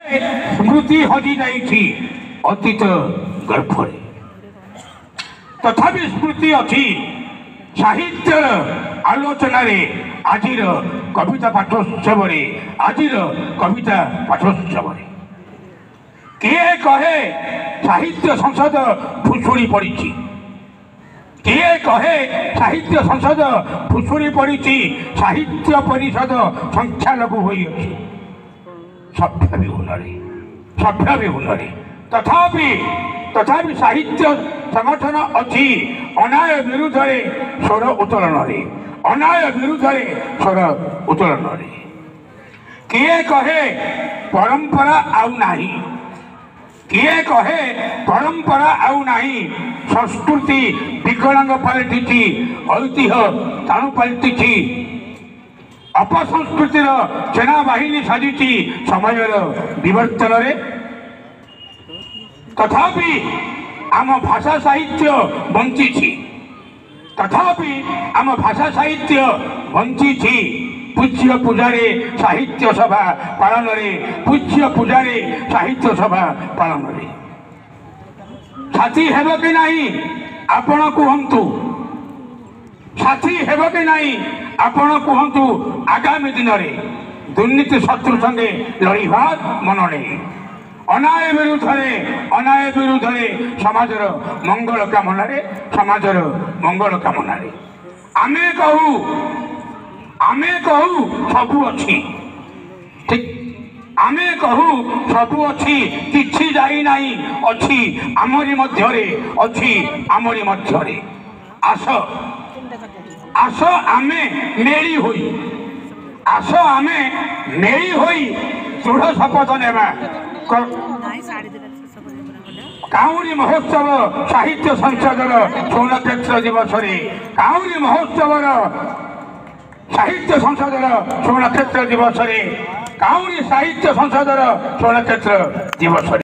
स्मृति हजि जाइछि अतीत गर्भरे तथापि स्मृति अच्छी साहित्य आलोचना आज कविता पाठोत्सव आज कविता पाठोत्सव किए कहे साहित्य संसद फुसुड़ी पड़ी किए कहे साहित्य संसद फुसुड़ी पड़ी साहित्य परिषद संख्यालघु हो सभ्य विहुन तथापि साहित्य संगठन अच्छी अन्याय विरुद्ध स्वर उत्तोलन अन्याय विरुद्ध स्वर उत्तोलन किए कहे परंपरा आउ नाही किए कहे परंपरा आउ नाही संस्कृति विकलांग पलटि ऐतिह्य ताणु पलटि अपसंस्कृतिर सेनाबाहिनी साजिची समयर विवर्तन तथापि आम भाषा साहित्य बंची पूज्य पूजारे साहित्य सभा पालन पूज्य पूजारे साहित्य सभा पालन साथी हेब कि नहीं आपण कहतु साथी हेब कि नहीं आपण कहतु आगामी दिन में दुर्नीति शत्रु संगे लड़वा मन नहीं अन्याय विरुद्ध समाजर मंगल कामना आमे कहू सबू अच्छी ठीक आमे कहू सबू अच्छी किछि जाई नाही अच्छी आमरी मध्यरे आस आमे मेली होई दृढ़ शपथ नेबा काउरी महोत्सव साहित्य संसदर 16 क्षेत्र दिवस काउरी महोत्सव साहित्य संसदर 16 क्षेत्र दिवस काउरी साहित्य संसदर 16 क्षेत्र दिवस।